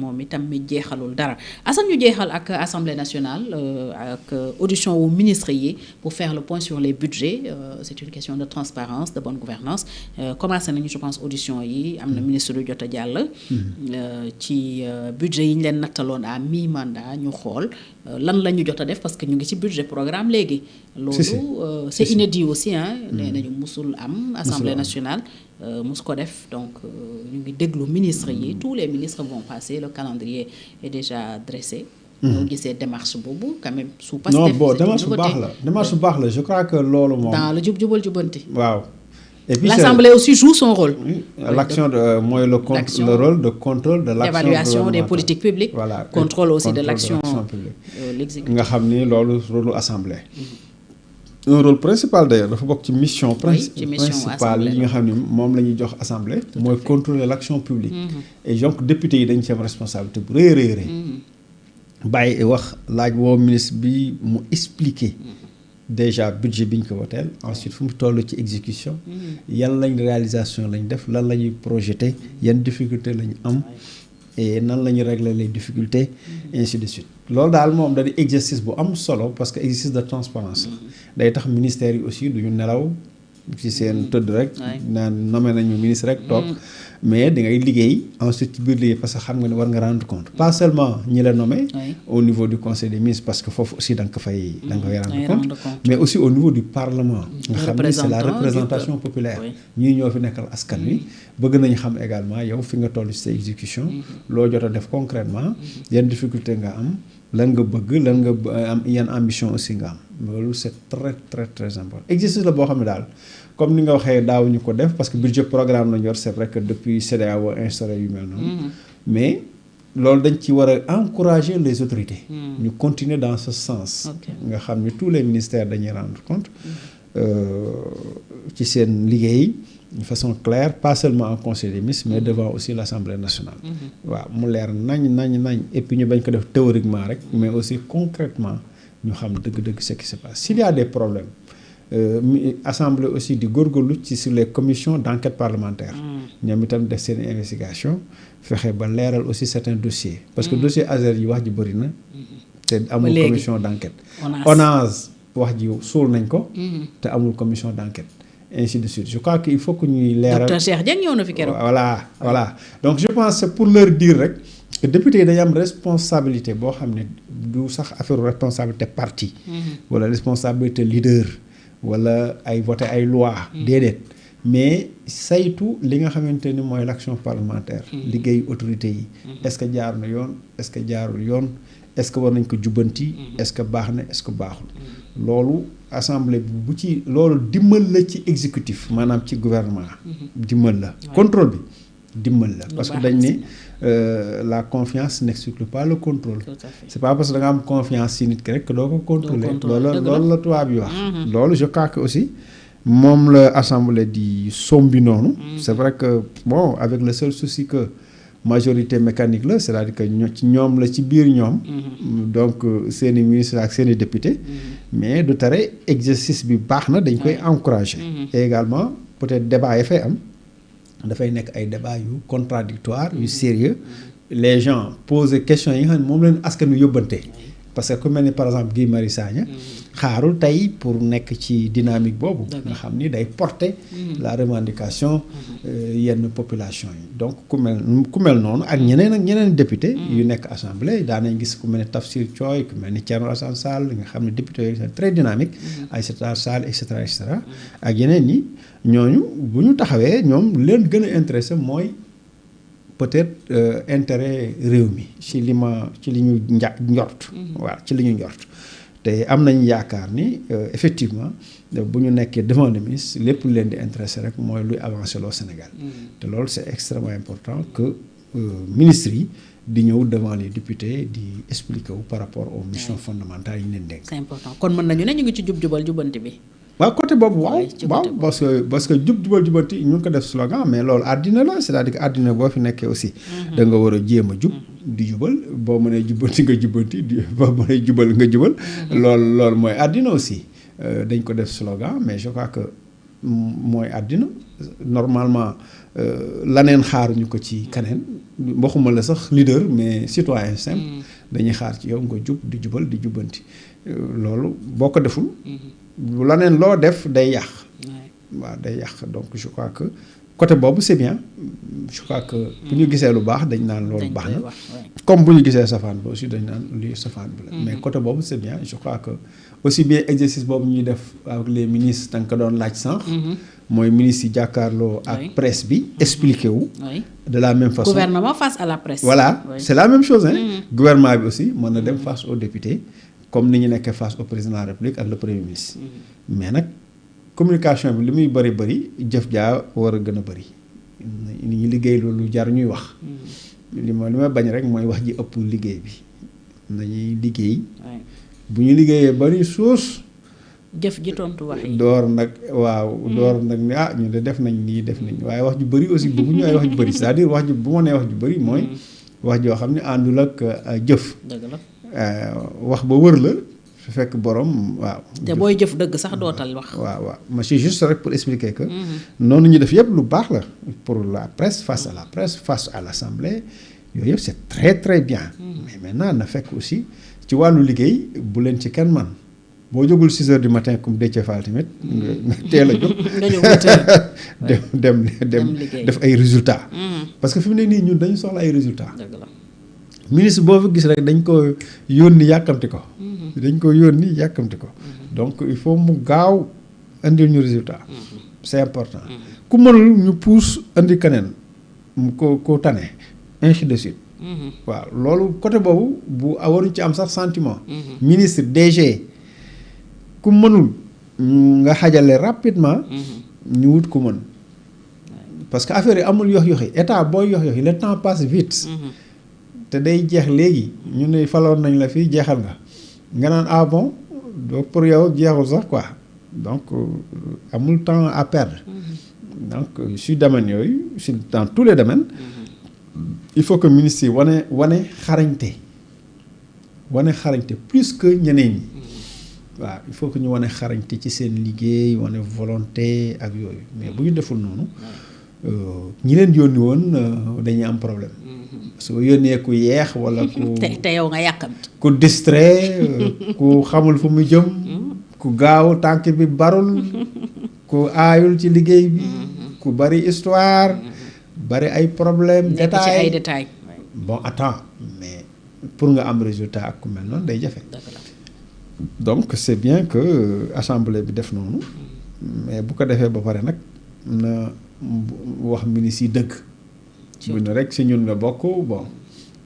moom itam mi jeexalul dara Assane ñu jeexal ak Assemblée nationale ak audition wu ministre yi pour faire le point sur les budgets c'est une question de transparence de bonne gouvernance commencé nañu je pense audition yi am na ministre yu jot a jàll ci budget yi ñu leen nattaloon à mi-mandat ñu xool lan la ñu jot a def parce que ñu ngi ci budget programme léegi loolu c'est inédit aussi hein nee nañu musul am Assemblée nationale mus ko def donc ñu ngi déglu ministres yi tous les ministres vont passer le calendrier est déjà dressé. ñoo gisee démarche boobu quand même sous Pastef. non bon démarche bu baax la je crois que loolu moom. dans le jubal jubanti. waaw. Et puis l'Assemblée aussi joue son rôle. Oui, l'action de mooy le rôle de contrôle de l'action. L'évaluation des politiques publiques. Voilà contrôle aussi de l'action l'exécutif. nga xam ni loolu rôle assemblée. un rôle principal d'ailleurs dafa bokk ci mission principale yi nga xam ne moom la ñuy jox assemblée mooy contrôler l'action publique et donc député yi dañ ci am responsabilité bu rëy bàyyi wax laaj woo ministre bi mu expliquer déjà budget bi ñu ko woteel ensuite fu mu toll ci exécution yan lañ réalisation lañ def lan la ñuy projeté yan difficulté la ñu am et nan la ñuy régler les difficultés ainsi de suite loolu daal moom da di exercice bu am solo parce que exercice de transparence la day tax ministères yi aussi duñu nelaw ci seen tëdd rek naan nommé nañu ministre rek toog mais da ngay liggéey ensuite ci biir liggéey parce que xam nga ne war nga rendre compte pas seulement ñi la nommé au niveau du conseil des ministres parce que foofu aussi da nga ko fay rendre compte mais aussi au niveau du parlement nga xam ne c'est la représentation populaire ñii ñoo fi nekkal askan wi bëgg nañu xam également yow fi nga toll ci sa exécution loo jot a def concrètement yan difficulté nga am lan nga bëgg lan nga am yan ambition aussi nga am loolu c'est très très très important exercice la boo xam ne daal comme ni nga waxee daawuñu ko def parce que budget programme la ñu yor c'est vrai que depuis CEDEAO instauré yu mel noonu mais loolu dañ ci war a encourager les autorités ñu continuer dans ce sens nga xam ne tous les ministères dañuy rendre compte ci seen liggéey de façon claire pas seulement en conseil des ministres mais devant aussi l'Assemblée nationale waaw mu leer nañ et puis ñu bañ ko def théoriquement rek mais aussi concrètement ñu xam dëgg-dëgg ce qui se passe s'il y a des problèmes Assemblée aussi di góorgóorlu ci sur les commissions d'enquête parlementaire ñoom itam def seen investigation fexe ba leeral aussi certains dossiers parce que dossier Azer yi wax ji bëri na te amul commission d'enquête ONAS wax ji suul nañ ko te amul commission d'enquête ainsi de suite je crois qu'il faut que ñuy leeral docteur Cheikh Dieng ñëw na fi keroog voilà donc je pense c'est pour leur dire rek que député yi dañu am responsabilité boo xam ne du sax affaire responsabilité parti wala responsabilité leader wala ay voter ay loi déedéet mais saytu li nga xamante ni mooy l'action parlementaire liggéey autorité yi est-ce que jaar na yoon est-ce que jaarul yoon est-ce que war nañ ko jubbanti est-ce que baax na est-ce que baaxul loolu assemblée bu ci loolu dimbal la ci exécutif maanaam ci gouvernement dimbal la contrôle bi dimbal la parce que dañ ne la confiance n'exclut pas le contrôle c'est pas parce que da nga am confiance ci nit ki rek que doo ko contrôler loolu la tubaab yi wax loolu je crois que aussi moom la assemblée di sombi noonu c'est vrai que bon avec le seul souci que majorité mécanique la c'est-à-dire que ci ñoom la ci biir ñoom donc seeni ministre ak seeni député mais du tere exercice bi baax na dañ koy encourager et également peut-être débat yi fay am dafay nekk ay débat yu contradictoire yu sérieux les gens poser questions yi nga xam ne moom leen askan wi yóbbante parce que ku mel ni par exemple Guy Marius Sagna xaarul tey pour nekk ci dynamique boobu nga xam ni day porter la revendication yenn population yi donc ku mel noonu ak ñeneen député yu nekk assemblée daanañ gis ku mel ni Tafsir Thioye ku mel ni Thierno Alassane Sall nga xam ne député yooyu c'est très dynamique Aïssata Tall Sall et cetera ak yeneen ñi ñooñu bu ñu taxawee ñoom leen gën a intéressé mooy peut-être intérêt réew mi ci li ñu njort waaw ci li ñu njort te am nañ yaakaar ni effectivement bu ñu nekkee devant le ministre lépp lu leen di intéressé rek mooy luy avancer loo Sénégal te loolu c'est extrêmement important que ministres yi di ñëw devant les députés di expliquer wu par rapport aux missions fondamentales yi ñu leen dénk. C'est important kon mën nañu ne ñu ngi ci jubal jubanti bi. waaw côté boobu waaw parce que jubal jubanti ñu ngi ko def slogan mais loolu àddina la c'est-à-dire que àddina boo fi nekkee aussi da nga war a jéem a jub di jubal boo mënee jubanti nga jubanti boo mënee jubal nga jubal loolu mooy àddina aussi dañ ko def slogan mais je crois que mooy àddina normalement laneen xaaruñu ko ci keneen waxuma la sax leader mais citoyen simple dañuy xaar ci yow nga jub di jubal di jubbanti loolu boo ko deful laneen loo def day yàq waaw day yàq donc je crois que côté boobu c'est bien je crois que bu ñu gisee lu baax dañ naan loolu baax na comme bu ñu gisee safaan ba aussi dañ naan lii safaan bi la mais côté boobu c'est bien je crois que aussi bien exercice boobu ñuy def avec les ministres da nga ko doon laaj sànq mooy ministre yi jàkkaarloo ak presse bi expliqué wu de la même façon gouvernement face à la presse voilà c'est la même chose hein gouvernement bi aussi mën na dem face aux députés comme ni ñu nekkee face au président de la République ak le premier ministre mais nag communication bi li muy bëri jëf jaa war a gën a bëri ni ñu liggéey loolu jar ñuy wax li ma bañ rek mooy wax ji ëpp liggéey bi nañuy liggéey bu ñu liggéeyee bari soos jëf ji tontu wax yi door nag ni ñu de def nañ nii def nañ waaye wax ju bëri aussi bëgguñu ay wax ju bëri c'est-à-dire wax ju bu ma nee wax ju bëri mooy wax joo xam ne àndul ak jëf wax ba wër la su fekk borom waaw. te booy jëf dëgg sax dootal wax. waaw ma c'est juste rek pour expliquer que. noonu ñu def yëpp lu baax la pour la presse face à la presse face à l'Assemblée yooyu yëpp c'est très très bien. mais maintenant na fekk aussi ci wàllu liggéey bu leen ci kenn man boo jógul 6 heures du matin comme Déthié Fall tamit. nga teel a jóg. nga jóg dem def ay résultats. parce que fi mu ne nii ñun dañu soxla ay résultats. dëgg la. ministre boo fi gis rek dañ ko yónni yàkkamti ko. dañ ko yónni yàkkamti ko. donc il faut mu gaaw indil ñu résultat. c'est important. ku mënul ñu pousse indi keneen mu ko tane ainsi de suite. waaw loolu côté boobu bu waruñ ci am sax sentiment. ministre DG ku mënul nga xajale rapidement. ñu wut ku mën. parce que affaire yi amul yox-yoxi état booy yox-yoxi le temps passe vite. te day jeex léegi ñu ne faloon nañ la fii jeexal nga naan ah bon donc pour yow jeexul sax quoi donc amul temps à perdre. donc si domaine yooyu si dans tous les domaines. il faut que ministre yi wane xarañte plus que ñeneen ñi. waaw il faut que ñu wane xarañte ci seen liggéey wane volonté ak yooyu mais bu ñu deful noonu ñi leen yónni woon dañuy am problème. soo yónnee ku yeex wala ku. te yow nga yàkkamti. ku distrait ku xamul fu mu jëm. ku gaaw tànk bi barul. ku aayul ci liggéey bi. ku bari histoire. bari ay problème détails nekk ci ay détails. bon attends mais pour nga am résultat ak ku mel noonu day jafe. donc c'est bien que assemblée bi def noonu. mais bu ko defee ba pare nag na wax ministre yi dëgg. bu ne rek si ñun nga bokk bon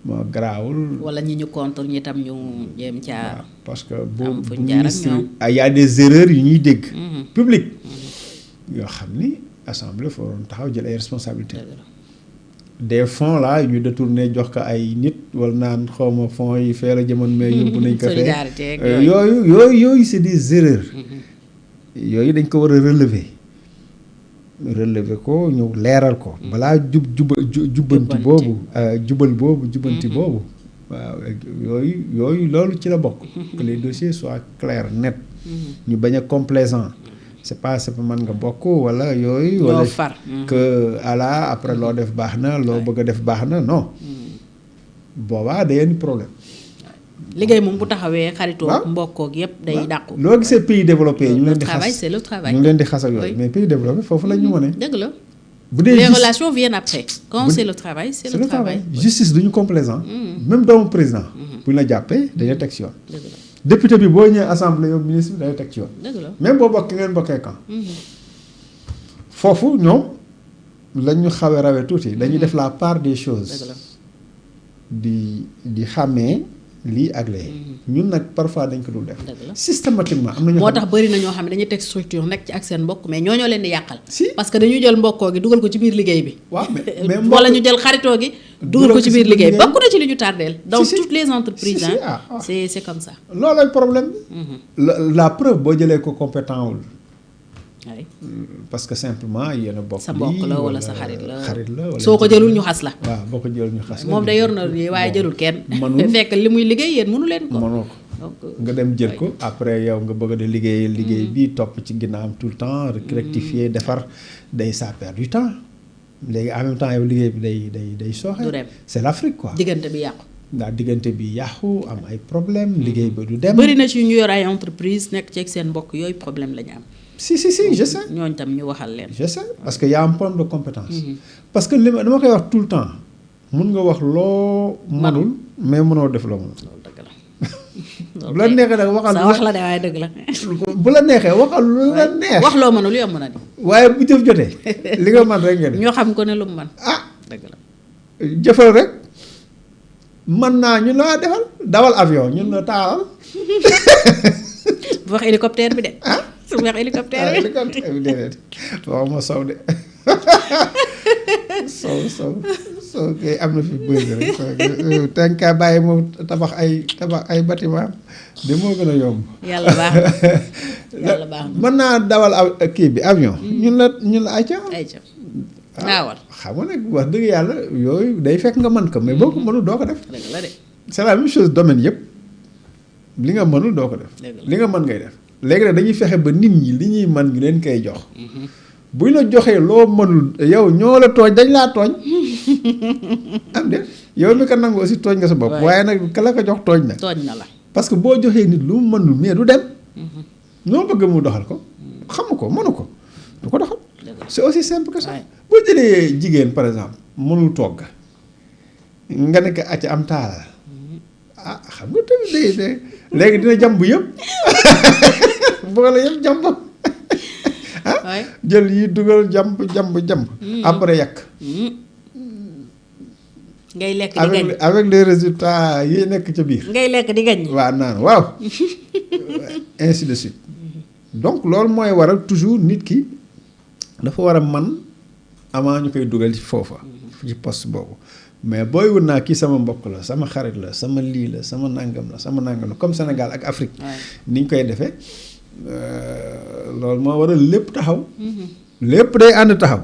moo garaawul. wala ñi ñu contre ñi tam ñu jéem caa. parce que bu ministre y a des erreurs yu ñuy dégg. public yoo xam ni assemblée foo doon taxaw jël ay responsabilités. des fonds là ñu détourné jox ko ay nit wala naan xawma fonds yi fee la jëmoon mais yóbbu nañ ko fee yooyu c'est des erreurs. yooyu dañ ko war a relever ko ñëw leeral ko balaa jubbanti boobu waaw yooyu loolu ci la bokk que les dossiers soient clairs net ñu bañ a complaisant c'est pas man nga bokk wala yooyu wala que ala après loo def baax na loo bëgg a def baax na non boobaa day indi problème liggéey moom bu taxawee xaritoo mbokkoog yëpp day dàqu. loo gisee pays développé ñu leen di xas c'est le travail ñu leen di xas ak yooyu mais pays développé foofu la ñu mën dëgg la bu dee les relations viennent après quand c'est le travail c'est le travail justice duñu complaisant même doomu président bu ñu la jàppee dañuy teg ci yoon député bi boo ñëwee assemblée yow ministre bi dañuy teg ci yoon même boo bokk ngeen bokkee camp foofu ñoom la ñu xawee rawee tuuti dañuy def la part des choses di xàmmee lii ak lee ñun nag parfois dañ ko dul def systématiquement am na ñoo moo tax bëri na ñoo xam ne dañuy teg structure nekk ci ak seen mbokk mais ñoo leen di yàqal si parce que dañuy jël mbokkoo gi dugal ko ci biir liggéey bi waaw mais wala ñu jël xaritoo gi dugal ko ci biir liggéey bi bokk na ci li ñu tardeel dans toutes les entreprises c'est comme ça loolooy problème la preuve boo jëlee ko compétent wul parce que simplement yéen a bokk sa mbokk la wala sa xarit la wala soo ko jëlul ñu xas la waaw boo ko jëlul ñu xas la moom da yor na waaye jëlul kenn fekk li muy liggéey yéen mënu leen ko donc nga dem jël ko après yow nga bëgg a liggéey bi topp ci ginnaawam tout le temps rectifier defar ça perd du temps léegi en même temps yow liggéey bi day sooxe. du dem c'est l'Afrique quoi. diggante bi yàqu. ndax diggante bi yàqu am ay problème liggéey ba du dem. bëri na ci ñu yor ay entreprise nekk ci seen mbokk yooyu problème la ñu am. si je sais. ñooñu tam ñu waxal leen. je sais parce que y a un problème de compétence. parce que li dama koy wax tout le temps mun nga wax loo mënul mais mënoo def loo mënul. loolu dëgg la. bu la neexee nag waxal. sa wax la de waaye dëgg la. bu la neexee waxal lu la neex. wax loo mënul yomb na di. waaye bu jëf jotee li nga mën rek nga def. ñoo xam ko ne lu mu mën. ah dëgg la. jëfal rek mën naa ñun la defal dawal avion ñun la taalal. bu wax hélicoptère bi de. ah su wax hélicoptère bi. hélicoptère bi déedéet waxuma sow de sow kay am na fi bëri rek tànka bàyyi moom tabax ay bâtiment de moo gën a yomb. yàlla baax na yàlla baax na. mën naa dawal kii bi avion. ñun la ayca. naawal xam nga nag wax dëgg yàlla yooyu day fekk nga mën ko mais boo ko mënul doo ko def. dëgg la de. c'est la même chose domaine yëpp li nga mënul doo ko def. li nga mën ngay def. léegi nag dañuy fexe ba nit ñi li ñuy mën ñu leen koy jox. buñ la joxee loo mënul yow ñoo la tooñ dañ laa tooñ. am de yow mi ko nangu aussi tooñ nga sa bopp. waaye nag ka la ko jox tooñ na. tooñ na la parce que boo joxee nit lu mu mënul mais du dem. noo bëgg mu doxal ko. xamu ko mënu ko du ko doxal. c'est aussi simple que ça. boo jëlee jigéen par exemple mënul togg nga nekk acc am taal. ah xam nga tamit day léegi dina jàmb yëpp boole yëpp jàmb ah jël yi dugal jàmb après yàq. ngay lekk di gañ avec les résultats yi nekk ca biir. ngay lekk di gañ. waaw naan waaw ainsi de suite donc loolu mooy waral toujours nit ki dafa war a man avant ñu koy dugal ci foofa. ci poste boobu. mais booy wut naa kii sama mbokk la sama xarit la sama lii la sama nangam la comme Sénégal ak Afrique. ni ñu koy defee loolu moo waral lépp taxaw. lépp day ànd taxaw.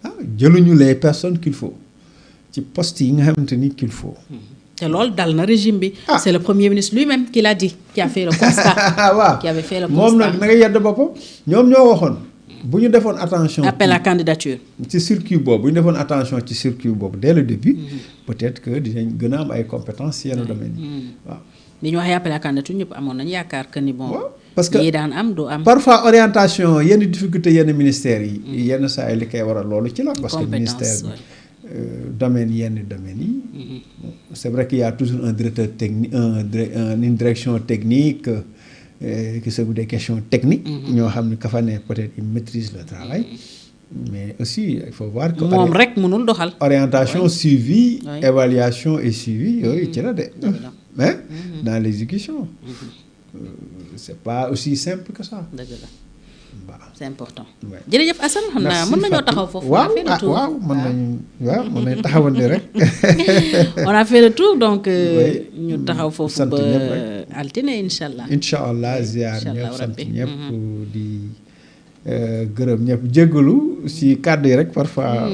ah jëluñu les personnes qu'il faut ci poste yi nga xamante ni qu'il faut. te loolu dal na régime bi. c'est le premier ministre lui-même qui l'a dit. qui a fait le constat. waaw qui avait fait le constat moom nag na nga yedd boppam ñoom ñoo waxoon. bu ñu defoon attention appel à candidature. ci circuit boobu bu ñu defoon attention ci circuit boobu dès le début. peut-être que dinañ gën a am ay compétences ci yenn domaines yi waaw. li ñu waxee appel à candidature ñëpp amoon nañu yaakaar que ni bon. parce que yi daan am du am. parfois orientation yenn difficulté yenn ministères yi. yenn saa yi li koy waral loolu ci la. parce que ministère bi domaine yenn domaines yi. c'est vrai qu'il y a toujours un directeur technique une direction technique. qui s'occupe des questions techniques. ñoo xam ne ka fa ne peut-être il maîtrise le travail. mais aussi il faut voir que. moom rek mënul doxal. orientation suivi. évaluation et suivi yooyu ci la de. mais dans l'exécution. c'est pas aussi simple que ça. dëgg la waaw c'est important. jërëjëf Assane xam naa mën nañoo taxaw foofu. waaw waaw mën nañu taxawante rek. on a fait le tour donc. ñu taxaw foofu ba altine incha allah. incha allah ziar ñëpp sant ñëpp di gërëm ñëpp jéggalu si kàddu yi rek parfois.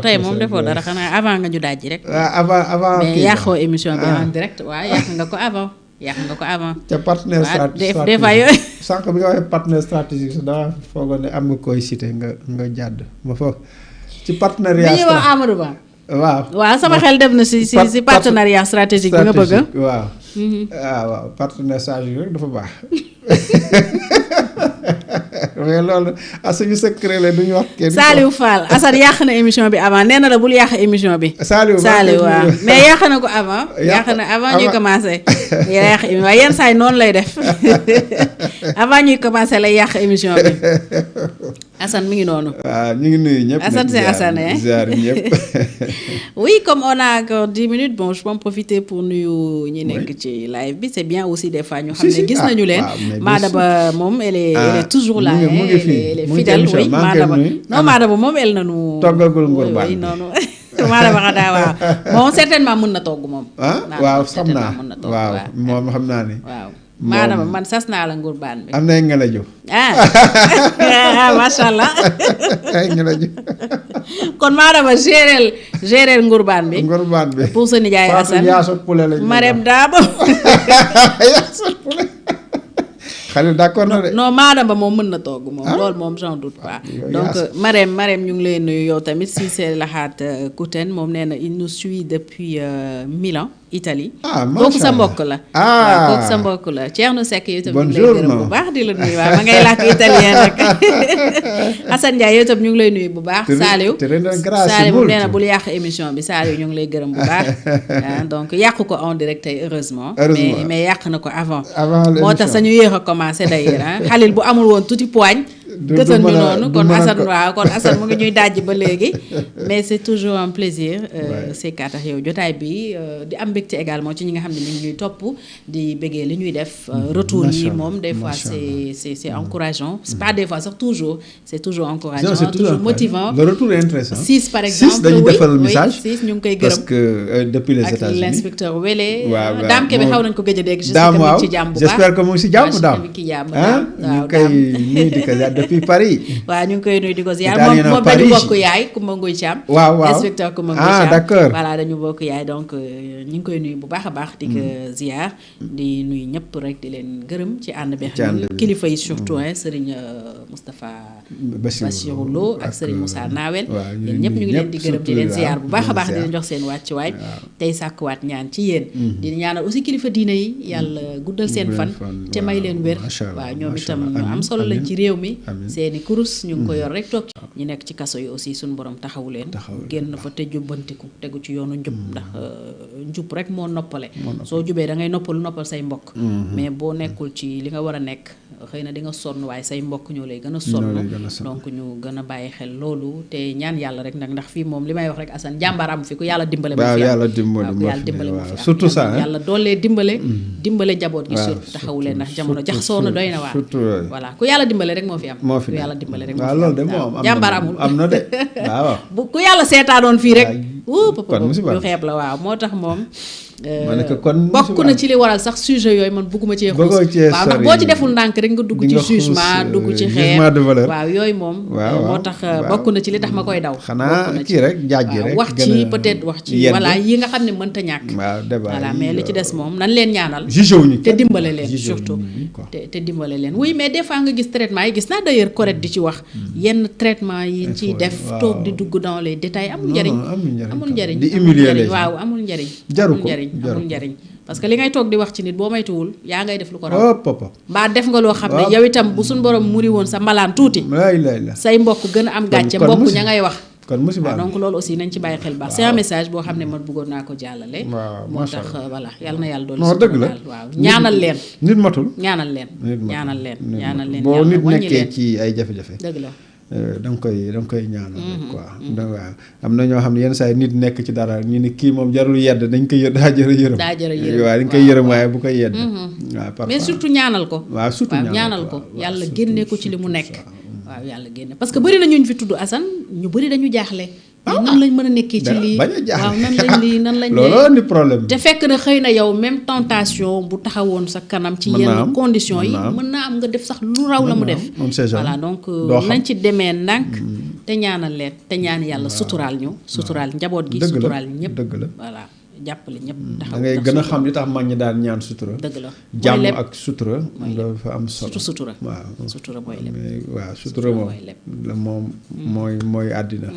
tey moom defoo dara xanaa avant nga ñu daaj rek. avant mais yàqoo émission bi en direct waaw yàq nga ko avant. te partenaire stratégique des fois yooyu. sànq bi nga waxee partenaire stratégique sax dama foogoon ne am nga koy cité nga jàdd ma foog ci partenariat. bi ñuy wax Amadou Ba. waaw sama xel dem na si partenariat stratégique bi nga bëgg. waaw waaw partenaire stratégique rek dafa baax. mais loolu suñu secret la du ñu wax kenn. Saliou Fall Assane yàq na émission bi avant nee na la bul yàq émission bi. Saliou waaw mais yàq na ko avant. yàq na avant ñuy commencer. yàq waaye yenn saa yi noonu lay def avant ñuy commencer lay yàq émission bi Assane mi ngi noonu. waaw ñu ngi nuyu ñëpp. Assane c'est Assane ziar ñëpp. oui comme on a encore 10 minutes bon je peux en profiter pour nuyu ñi nekk ci live bi c'est bien aussi des fois ñu xam ne gis nañu leen. Madaba moom elle est toujours là. mu ngi fii elle est fidèle oui Madaba non Madaba moom elle na nu. toggagul ngurbaan oui noonu Madaba xanaa waaw moom certainement mën na togg moom. waaw xam naa waaw moom xam naa ne. waaw maanaam man sas naa la ngurbaan bi. am na ay ngelajo. macha allah. ay ngelajo. kon maanaam gérer ngurbaan bi. ngurbaan bi pour sa nijaay Assane yaaso poulet lañ. Marème Dabo. yaaso poulet. Khalil d'accord na de. non Madamba moom mën na togg moom. loolu moom j'en doute pas. donc Marème ñu ngi lay nuyu yow tamit si c'est Lahat Kouten moom nee na il nous suit depuis Milan Italie. kooku sa mbokk la. waaw kooku sa mbokk la Thierno Seck yow tam ñu ngi lay gërëm bu baax di la nuyu waaw ma ngay làkk italien nag. Assane Ndiaye yow tam ñu ngi lay nuyu bu baax. Saliou nee na bul yàq émission bi Saliou ñu ngi lay gërëm bu baax. donc yàq ko en direct tey heureusement. mais yàq na ko avant. moo tax sañu yéex a commencé d'ailleurs Khalil bu amul woon tuuti poigne. gësën ñu noonu kon Assane waaw kon Assane mu ngi ñuy dajji ba léegi. mais c'est toujours un plaisir. c'est kaa tax yow jotaay bi di am mbégte également ci ñi nga xam ne ñu ngi ñuy topp di bëggee li ñuy def. retour yi moom des fois c'est encourageant. c'est pas des fois sax toujours c'est toujours encourageant. c'est toujours motivant. le retour est intéressant. 6 par exemple. 6 dañu defal message. 6 ñu ngi koy gërëm parce que depuis les États-Unis ak l'inspecteur Wele. waaw Dame Kébé xaw nañu ko gëj a dégg. j'espère que mu ngi ci jàmm Dame. waaw koy nuyu di ko depuis Paris. waaw ñu ngi koy nuyu di ko ziar moom dañu bokk yaay Coumba Ngoy Thiam. waaw inspecteur Coumba Ngoy Thiam. d'accord voilà dañu bokk yaay donc ñu ngi koy nuyu bu baax a baax di ko ziar. di nuyu ñëpp rek di leen gërëm ci ànd bi. kilifa yi surtout Serigne Moustapha Bassirou Lo ak Serigne Moussa Nawel. yéen ñëpp ñu ngi leen di gërëm di leen ziar bu baax a baax di leen jox seen wàccuwaay. tey sàkkuwaat ñaan ci yéen. di ñaanal aussi kilifa diine yi yàlla guddal seen fan. te may leen wér. waaw ñoom itam ñu am solo lañ ci réew mi. seeni kurus ñu ngi ko yor rek toog ñi nekk ci kaso yi aussi suñu borom taxawu leen. génn fa te jubbantiku tegu ci yoonu njub ndax njub rek moo noppale. soo jubee da ngay noppal say mbokk. mais boo nekkul ci li nga war a nekk xëy na di nga sonn waaye say mbokk ñoo lay gën a sonn. donc ñu gën a bàyyi xel loolu te ñaan yàlla rek nag ndax fii moom li may wax rek Assane jàmbaar am fi ku yàlla dimbale. waaw yàlla dimbale moo fi am surtout ça yàlla doolee dimbale njaboot gi surtout taxawu leen ndax jamono jaxasoo na doy na waar. voilà ku yàlla dimbale rek moo fi am. ku yàlla dimbale rek moo fi am. loolu de moom jàmbaar amul am na de waaw. bu ku yàlla seetaanoon fii rek. kon musiba ñu xeeb la waaw moo tax moom. bokk na ci li waral sax sujet yooyu man bëgguma cee xuus waaw ndax boo ci deful ndànk rek nga dugg ci jugement dugg ci xeeb waaw yooyu moom moo tax bokk na ci li tax ma koy daw xanaa kii rek jaaj rek wax ci peut-être wax ci voilà yi nga xam ne mënta ñàkk voilà mais li ci des moom nan leen ñaanal te dimbale leen surtout te dimbale leen oui mais des fois nga gis traitement yi gis naa d'ailleurs correct di ci wax yenn traitement yi ciy def toog di dugg dans les détails amul njariñ waaw amul njariñ amul njariñ parce que li ngay toog di wax ci nit boo maytuwul yaa ngay def lu ko raw mbaa def nga loo xam ne yow itam bu suñ borom muri woon sa malaan tuuti say mbokk gën a am gàcce mbokk ña ngay wax donc loolu aussi nañ ci bàyyi xel baax c'est un message boo xam ne man bëggoon naa ko jàllale moo tax voilà yàlla na yàlla doolu dëgg la waaw ñaanal leen nit matul ñaanal leen boo nit nekkee ci ay jafe-jafe dëgg la da nga koy ñaanal rek quoi waaw am na ñoo xam ne yenn saa yi nit nekk ci dara ñu ni kii moom jarul yedd dañ koy daa jërë yërëm waaw dañ koy yërëm waaye bu koy yedd waaw mais surtout ñaanal ko waaw surtout ñaanal ko yàlla génne ko ci li mu nekk waaw yàlla génne parce que bëri na ñu fi tudd Assane ñu bëri dañu jaaxle nan lañ mën a nekkee ci lii waaw nan lañ looloo indi problème te fekk na xëy na yow même tentation bu taxawoon sa kanam ci yenn conditions yi mën naa am nga def sax lu raw la mu def voilà donc nañ ci demee ndànk te ñaanal leen te ñaan yàlla suturaal ñu suturaal njaboot gi suturaal ñëpp voilà jàppale ñëpp taxaw da ngay gën a xam li tax mag ñi daan ñaan sutura dëgg la jàmm ak sutura dafa am solo sutura waaw sutura mooy lépp waaw sutura moom mooy àddina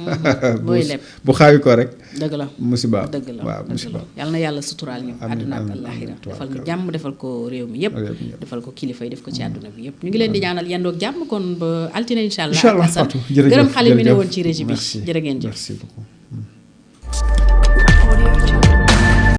mooy lépp bu xaawi ko rek dëgg la musiba dëgg la waaw musiba yàlla na yàlla suturaal ñu àdduna ak àllaaxira defal ñu jàmm defal ko réew mi yëpp defal ko kilifa yi def ko ci àdduna bi yëpp ñu ngi leen di ñaanal yendoog jàmm kon ba altine incha allah gërëm xale mi ne woon ci régie bi jërë ngeen jëf.